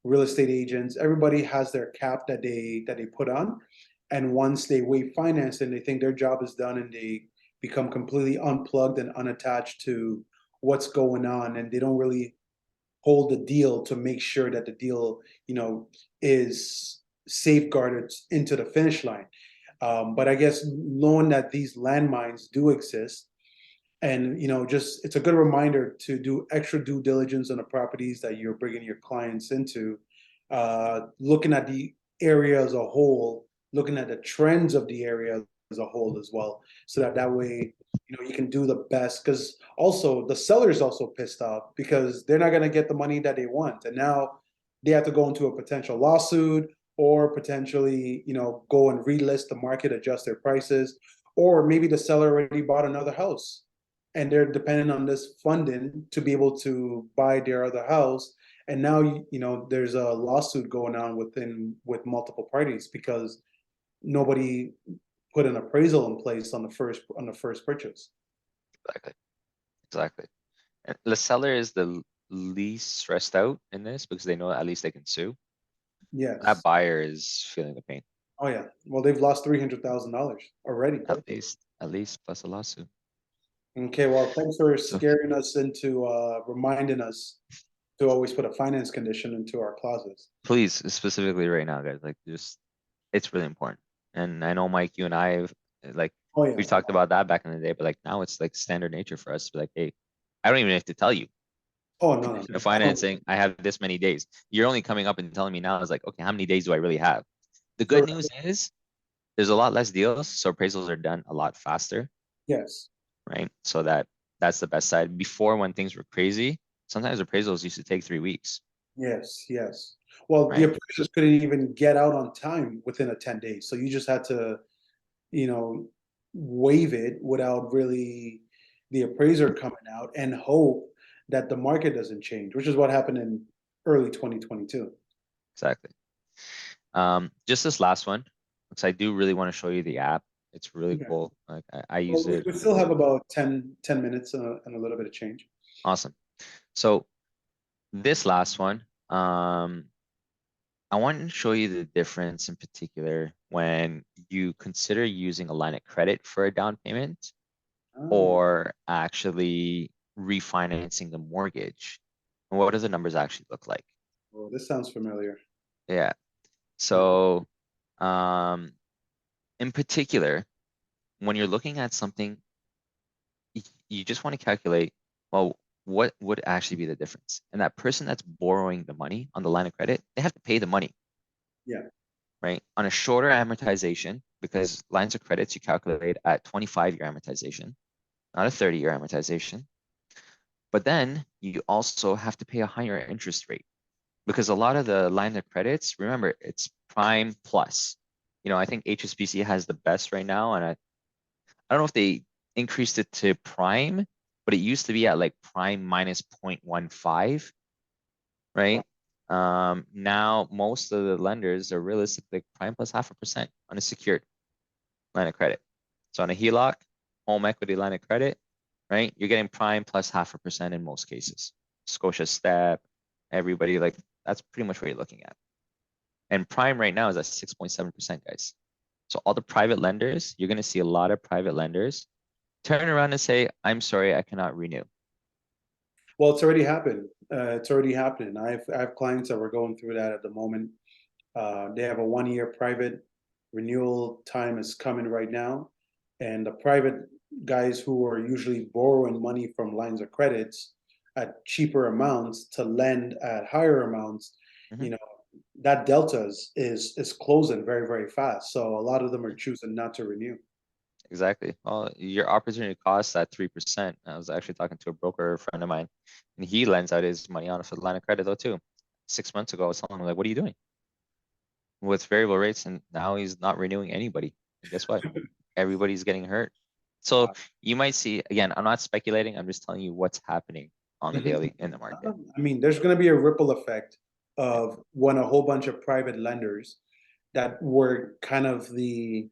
real estate agents, everybody has their cap that they put on. And once they waive finance and they think their job is done and they become completely unplugged and unattached to what's going on, and they don't really hold the deal to make sure that the deal, is safeguarded into the finish line. But I guess knowing that these landmines do exist, and just it's a good reminder to do extra due diligence on the properties that you're bringing your clients into, looking at the area as a whole, looking at the trends of the area as a whole as well, so that way you can do the best, because also the seller's also pissed off because they're not going to get the money that they want, and now they have to go into a potential lawsuit, or potentially go and relist the market, adjust their prices, or maybe the seller already bought another house and they're dependent on this funding to be able to buy their other house. And now there's a lawsuit going on with multiple parties because nobody put an appraisal in place on the first purchase. Exactly. Exactly. And the seller is the least stressed out in this because they know at least they can sue. That Yes. buyer is feeling the pain, Oh yeah. Well, they've lost $300,000 already. at least plus a lawsuit. Okay. Well, thanks for So scaring us into reminding us to always put a finance condition into our clauses. please, specifically right now, guys, like just, it's really important. And I know, Mike, you and I have like, Oh yeah. we've talked about that back in the day, but like now it's like standard nature for us to be like, hey, I don't even have to tell you. Oh no, The no. financing, I have this many days. You're only coming up and telling me now is like, okay, how many days do I really have? The good Correct. news is there's a lot less deals, so appraisals are done a lot faster, Yes. right? So that's the best side. Before, when things were crazy, sometimes appraisals used to take 3 weeks, Yes, yes. Well, the right? appraisers couldn't even get out on time within a 10 days. So you just had to, you know, waive it without really the appraiser coming out and hope that the market doesn't change, which is what happened in early 2022. Exactly. Just this last one, because I do really want to show you the app. It's really Okay. cool. Like I Well, use we, it. we still have about ten minutes and a little bit of change. Awesome. So this last one, I want to show you the difference in particular when you consider using a line of credit for a down payment Oh, or actually refinancing the mortgage. And what do the numbers actually look like? well, this sounds familiar. Yeah. So, um, in particular, when you're looking at something, you just want to calculate, well, what would actually be the difference? And that person that's borrowing the money on the line of credit, they have to pay the money, Yeah. right? On a shorter amortization, because lines of credits you calculate at 25-year amortization, not a 30-year amortization. But then you also have to pay a higher interest rate because a lot of the line of credits, remember, it's prime plus. I think HSBC has the best right now, and I don't know if they increased it to prime, but it used to be at like prime minus 0.15, right? Now most of the lenders are realistically prime plus 0.5% on a secured line of credit. So on a HELOC, home equity line of credit, right? You're getting prime plus 0.5% in most cases. Scotia Step, everybody, like that's pretty much what you're looking at. And prime right now is at 6.7%, guys. So all the private lenders, you're going to see a lot of private lenders turn around and say, I'm sorry, I cannot renew. Well, it's already happened. It's already happening. I have clients that were going through that at the moment. They have a 1 year private renewal time is coming right now. And the private guys who are usually borrowing money from lines of credits at cheaper amounts to lend at higher amounts, Mhm. you know, that delta is closing very, very fast. So a lot of them are choosing not to renew. Exactly. Well, your opportunity costs at 3%. I was actually talking to a broker friend of mine, and he lends out his money on a line of credit though too. 6 months ago, I was telling him like, "What are you doing?" with variable rates, and now he's not renewing anybody. And guess what? Everybody's getting hurt. So you might see, again, I'm not speculating, I'm just telling you what's happening on the Mhm. daily in the market. I mean, there's going to be a ripple effect of when a whole bunch of private lenders that were kind of the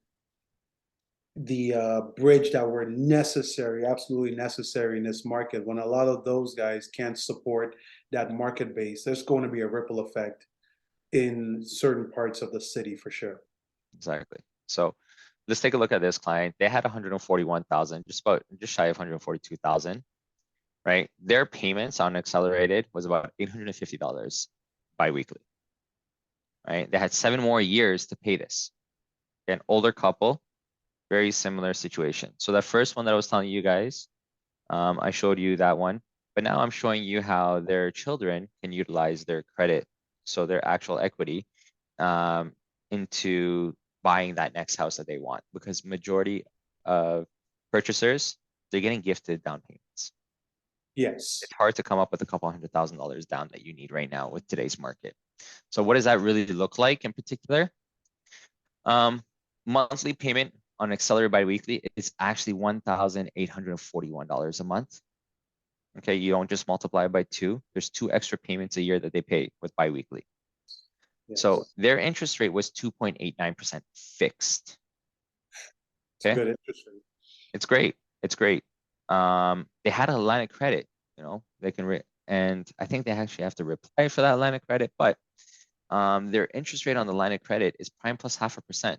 bridge that were necessary, absolutely necessary in this market. When a lot of those guys can't support that market base, there's going to be a ripple effect in certain parts of the city for sure. Exactly. So let's take a look at this client. They had 141,000, just shy of 142,000, right? Their payments on accelerated was about $850 biweekly, right? They had 7 more years to pay this. An older couple, very similar situation. So that first one that I was telling you guys, I showed you that one, but now I'm showing you how their children can utilize their credit, so their actual equity, into buying that next house that they want, because majority of purchasers, they're getting gifted down payments. Yes. It's hard to come up with a couple $100,000 down that you need right now with today's market. So what does that really look like in particular? Monthly payment on accelerated biweekly is actually $1,841 a month. Okay, you don't just multiply it by 2. There's 2 extra payments a year that they pay with biweekly. Yes. So their interest rate was 2.89% fixed. It's a Okay, good interest rate. it's great. It's great. They had a line of credit, they can and I think they actually have to reply for that line of credit, but their interest rate on the line of credit is prime plus 0.5%,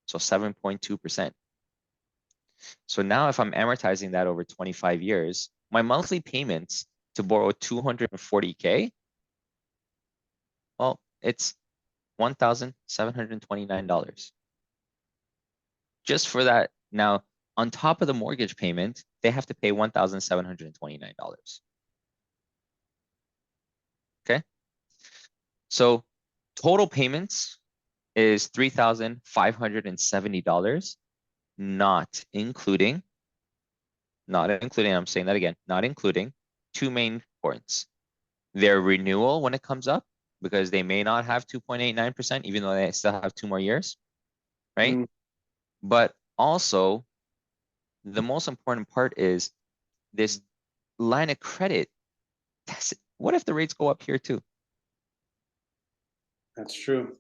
so 7.2%. So now if I'm amortizing that over 25 years, my monthly payments to borrow 240K, well, it's $1,729 just for that. Now, on top of the mortgage payment, they have to pay $1,729. Okay. So total payments is $3,570, I'm saying that again, not including 2 main points. Their renewal when it comes up, because they may not have 2.89%, even though they still have 2 more years, right? Mm, But also, the most important part is this line of credit. What if the rates go up here too, that's true.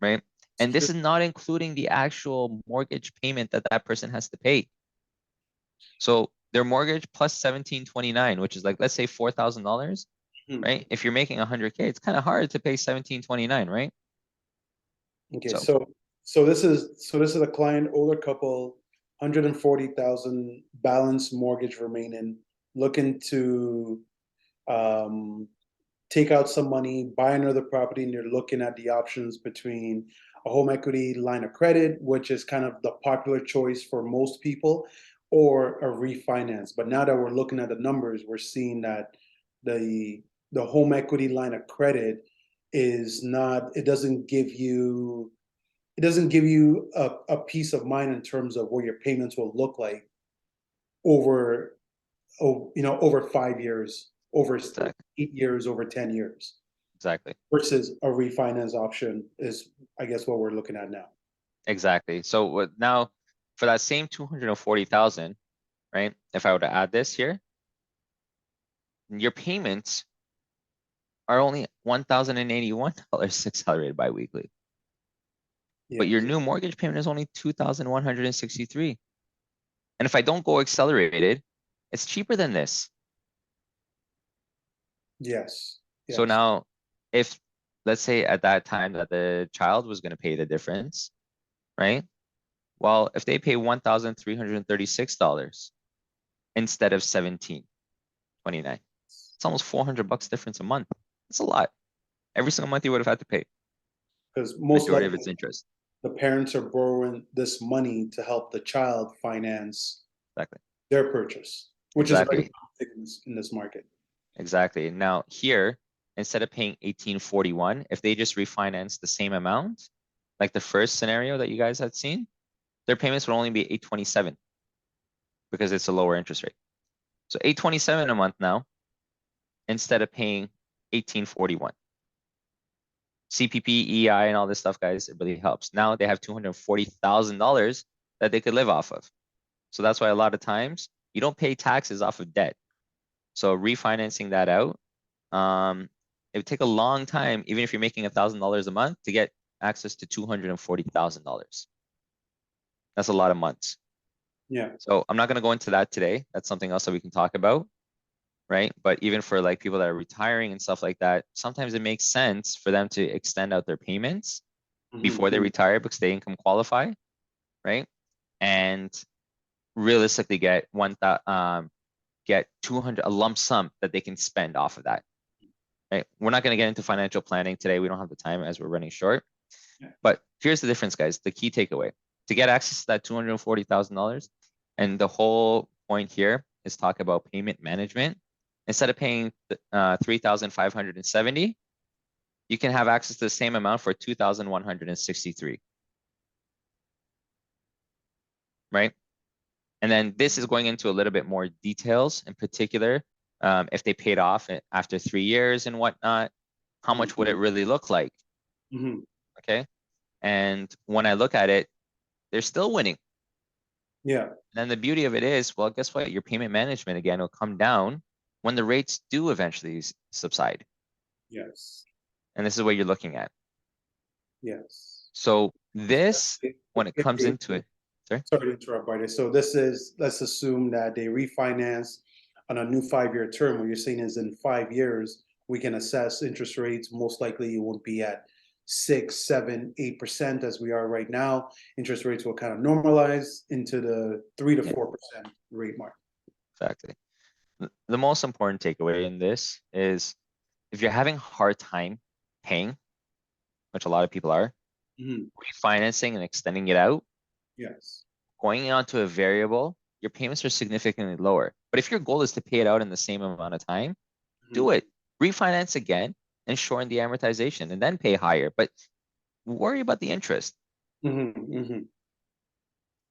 right? It's And true. this is not including the actual mortgage payment that that person has to pay. So their mortgage plus 1729, which is like, let's say $4,000, Hmm. right? If you're making 100K, it's kind of hard to pay 1729, right? Okay, So so this is a client, older couple, 140,000 balance mortgage remaining, looking to um take out some money, buy another property, and they're looking at the options between a home equity line of credit, which is kind of the popular choice for most people, or a refinance. But now that we're looking at the numbers, we're seeing that the the home equity line of credit is not, it doesn't give you a peace of mind in terms of what your payments will look like over over 5 years, over exactly, 8 years, over 10 years, exactly, versus a refinance option is, I guess, what we're looking at now. exactly. So now for that same 240,000, right? If I were to add this here, your payments are only $1,081 accelerated biweekly. But Yeah. your new mortgage payment is only 2,163. And if I don't go accelerated, it's cheaper than this. Yes. So Yes. now, if let's say at that time that the child was going to pay the difference, right? Well, if they pay $1,336 instead of 1729, it's almost $400 difference a month. That's a lot. Every single month you would have had to pay Because most majority of likely its interest. the parents are borrowing this money to help the child finance Exactly. their purchase, which is very Exactly. common in this market. Exactly. Now here, instead of paying 1841, if they just refinance the same amount, like the first scenario that you guys had seen, their payments would only be 827 because it's a lower interest rate. So 827 a month now instead of paying 1841. CPP, EI, and all this stuff, guys, it really helps. Now they have $240,000 that they could live off of. So that's why a lot of times you don't pay taxes off of debt. So refinancing that out, it would take a long time, even if you're making $1,000 a month, to get access to $240,000. That's a lot of months. Yeah. So I'm not going to go into that today. That's something else that we can talk about, right? But even for like people that are retiring and stuff like that, sometimes it makes sense for them to extend out their payments before they retire because they income qualify, right? And realistically get get 200, a lump sum that they can spend off of that. Right? We're not going to get into financial planning today. We don't have the time as we're running short. Yeah. But here's the difference, guys. The key takeaway to get access to that $240,000, and the whole point here is talk about payment management. Instead of paying $3,570, you can have access to the same amount for $2,163. Right? And then this is going into a little bit more details, in particular, if they paid off after 3 years and whatnot, how much would it really look like? Okay. And when I look at it, they're still winning. Yeah. And then the beauty of it is, well, guess what? Your payment management again will come down when the rates do eventually subside. Yes. And this is what you're looking at. Yes. So this, when it comes into it, sorry to interrupt, Bardia. So this is, let's assume that they refinance on a new 5-year term. What you're saying is in 5 years, we can assess interest rates. Most likely you won't be at 6, 7, 8% as we are right now. Interest rates will kind of normalize into the 3 to 4% rate mark. Exactly. The most important takeaway in this is if you're having a hard time paying, which a lot of people are, refinancing and extending it out, yes, going on to a variable, your payments are significantly lower. But if your goal is to pay it out in the same amount of time, do it. Refinance again and shorten the amortization and then pay higher. But worry about the interest.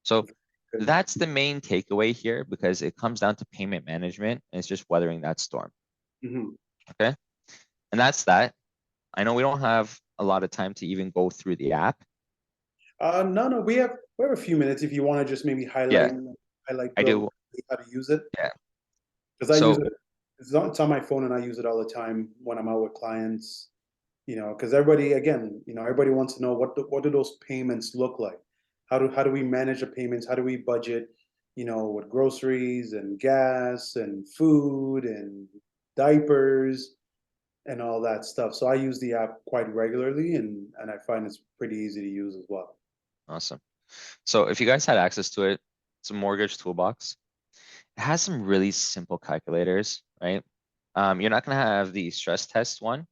So that's the main takeaway here because it comes down to payment management and it's just weathering that storm. Okay. And that's that. I know we don't have a lot of time to even go through the app. No, we have a few minutes if you want to just maybe highlight I do. how to use it. Yeah. Because I use it. It's on my phone and I use it all the time when I'm out with clients. You know, because everybody, again, you know, everybody wants to know what do those payments look like? How do we manage the payments? How do we budget? You know, with groceries and gas and food and diapers and all that stuff. So I use the app quite regularly, and I find it's pretty easy to use as well. Awesome. So if you guys had access to it, it's a mortgage toolbox. It has some really simple calculators, right? You're not going to have the stress test one.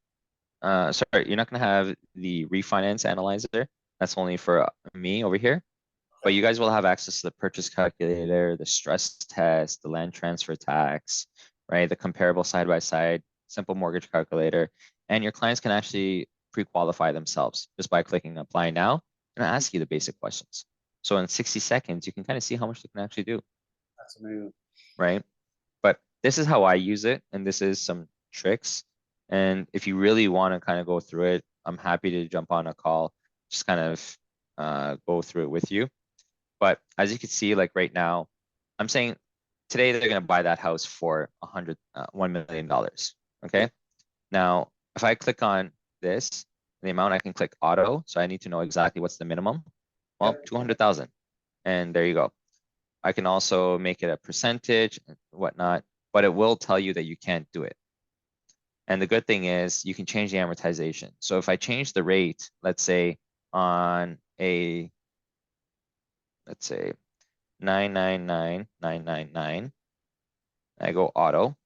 Sorry, you're not going to have the refinance analyzer. That's only for me over here. But you guys will have access to the purchase calculator, the stress test, the land transfer tax, right? The comparable side-by-side, simple mortgage calculator. And your clients can actually pre-qualify themselves just by clicking apply now and ask you the basic questions. So in 60 seconds, you can kind of see how much they can actually do. That's amazing. Right? But this is how I use it. And this is some tricks. And if you really want to kind of go through it, I'm happy to jump on a call, just kind of go through it with you. But as you can see, like right now, I'm saying today they're going to buy that house for $1 million. Okay. Now, if I click on this, the amount I can click auto. So I need to know exactly what's the minimum. Well, 200,000. And there you go. I can also make it a percentage and whatnot, but it will tell you that you can't do it. And the good thing is you can change the amortization. So if I change the rate, let's say on a, let's say 999,999, I go auto.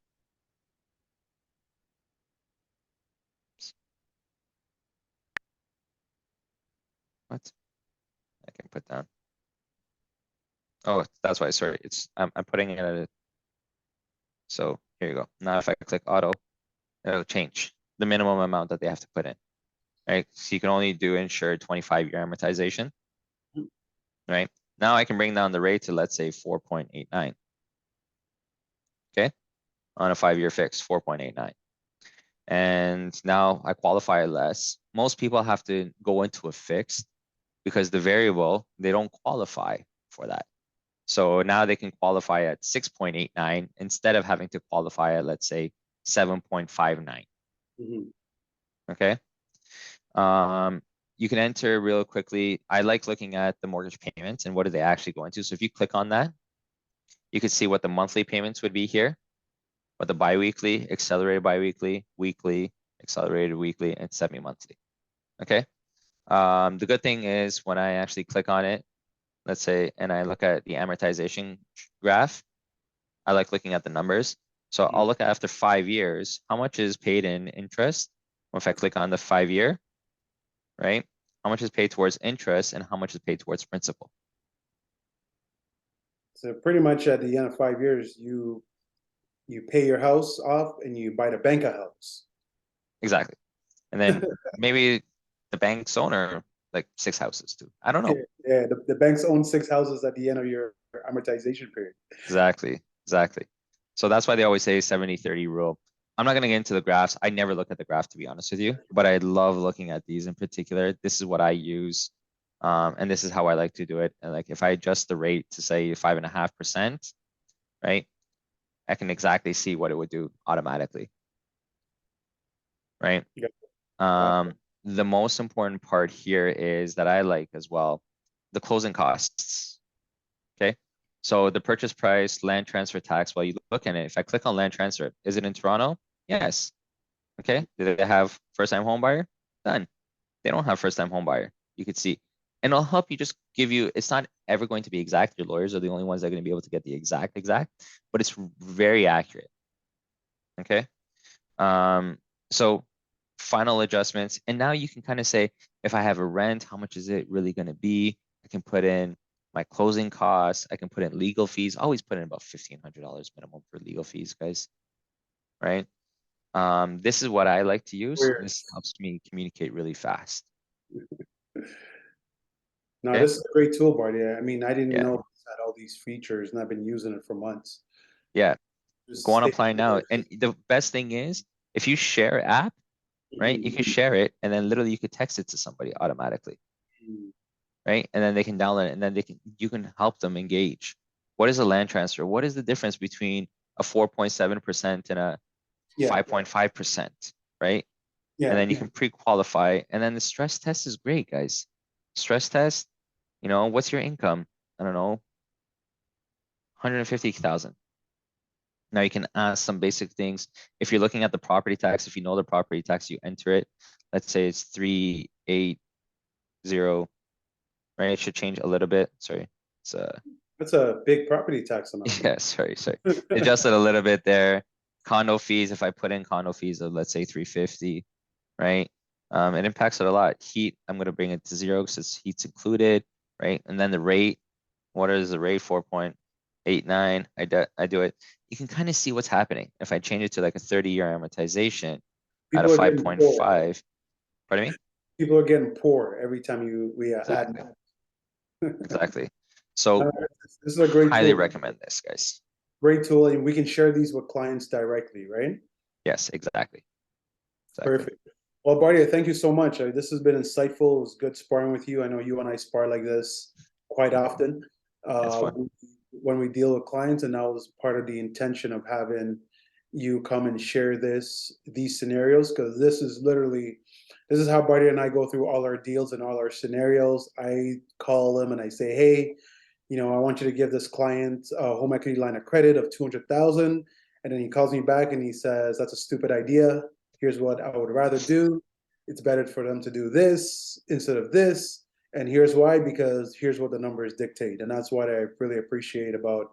What? I can put down. Oh, that's why, sorry. I'm putting it at so here you go. Now if I click auto, it'll change the minimum amount that they have to put in. Right? So you can only do insured 25-year amortization. Right? Now I can bring down the rate to, let's say, 4.89. Okay? On a 5-year fix, 4.89. and now I qualify less. Most people have to go into a fixed because the variable, they don't qualify for that. So now they can qualify at 6.89 instead of having to qualify at, let's say, 7.59. Mhm. Okay. You can enter real quickly. I like looking at the mortgage payments and what are they actually going to. So if you click on that, you can see what the monthly payments would be here, what the biweekly, accelerated biweekly, weekly, accelerated weekly, and semi-monthly. Okay. The good thing is when I actually click on it, let's say, and I look at the amortization graph, I like looking at the numbers. So I'll look at after 5 years, how much is paid in interest. Or if I click on the 5 year, right? How much is paid towards interest and how much is paid towards principal. So pretty much at the end of 5 years, you pay your house off and you buy the bank a house. Exactly. And then maybe the bank's owner like 6 houses too. I don't know. Yeah, the banks own 6 houses at the end of your amortization period. Exactly. Exactly. So that's why they always say 70-30 rule. I'm not going to get into the graphs. I never look at the graph to be honest with you, but I love looking at these in particular. This is what I use. And this is how I like to do it. And like if I adjust the rate to say 5.5%, right? I can exactly see what it would do automatically, right? Yeah. The most important part here is that I like as well, the closing costs. Okay. So the purchase price, land transfer tax, while you look at it, if I click on land transfer, is it in Toronto? Yes. Okay. Do they have first time home buyer? Done. They don't have first time home buyer. You could see, and it'll help you just give you, it's not ever going to be exact. Your lawyers are the only ones that are going to be able to get the exact, but it's very accurate. Okay. So final adjustments. And now you can kind of say, if I have a rent, how much is it really going to be? I can put in my closing costs. I can put in legal fees. Always put in about $1,500 minimum for legal fees, guys. Right? This is what I like to use. Weird. This helps me communicate really fast. Now, Okay. this is a great tool, Bardia. I mean, I didn't Yeah. know it had all these features, and I've been using it for months. Yeah. Go Just on stay. apply now. And the best thing is if you share app, right, you Mhm. can share it and then literally you could text it to somebody automatically. Mhm. Right? And then they can download it and then you can help them engage. What is a land transfer? What is the difference between a 4.7% and a Yeah, 5.5%, right? And yeah. then you can pre-qualify. And then the stress test is great, guys. Stress test, what's your income? I don't know, 150,000. Now you can ask some basic things. If you're looking at the property tax, if you know the property tax, you enter it. Let's say it's 380, right? It should change a little bit. Sorry. It's That's a big property tax amount. Yeah, sorry. Adjusted a little bit there. Condo fees, if I put in condo fees of let's say 350, right? It impacts it a lot. Heat, I'm gonna bring it to 0 because heat's included, right? And then the rate, what is the rate? 4.89. I do it. You can kind of see what's happening. If I change it to like a 30-year amortization at a People are getting poor. 5.5, pardon me? People are getting poor every time we add. Exactly. Exactly. So This is a highly recommend this, guys. great tool, and we can share these with clients directly, right? Yes, exactly. Exactly. Perfect. Well, Bardia, thank you so much. This has been insightful. It was good sparring with you. I know you and I spar like this quite often It's fun. when we deal with clients, and that was part of the intention of having you come and share these scenarios, because this is how Bardia and I go through all our deals and all our scenarios. I call them and I say, hey, I want you to give this client a home equity line of credit of 200,000. And then he calls me back and he says, that's a stupid idea. Here's what I would rather do. It's better for them to do this instead of this. And here's why, because here's what the numbers dictate. And that's what I really appreciate about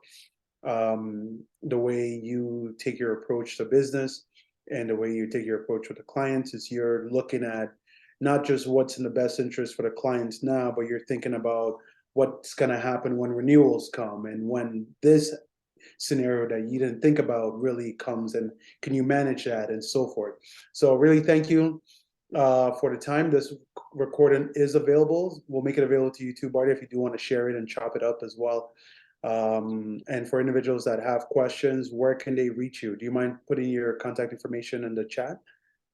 the way you take your approach to business and the way you take your approach with the clients is you're looking at not just what's in the best interest for the clients now, but you're thinking about what's going to happen when renewals come and when this scenario that you didn't think about really comes, and can you manage that and so forth. So really thank you for the time. This recording is available. We'll make it available to you too, Barty, if you do want to share it and chop it up as well. And for individuals that have questions, where can they reach you? Do you mind putting your contact information in the chat?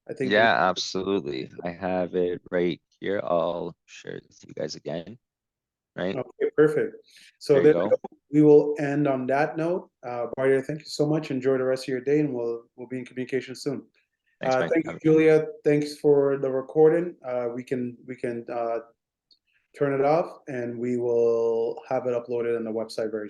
I think. Yeah, absolutely. I have it right here. I'll share it with you guys again, right? Okay, perfect. So There you there go. we will end on that note. Bardia, thank you so much. Enjoy the rest of your day, and we'll be in communication soon. Thanks, Mike. Thank you, Have a Julia. Thanks for the recording. We can turn it off, and we will have it uploaded on the website very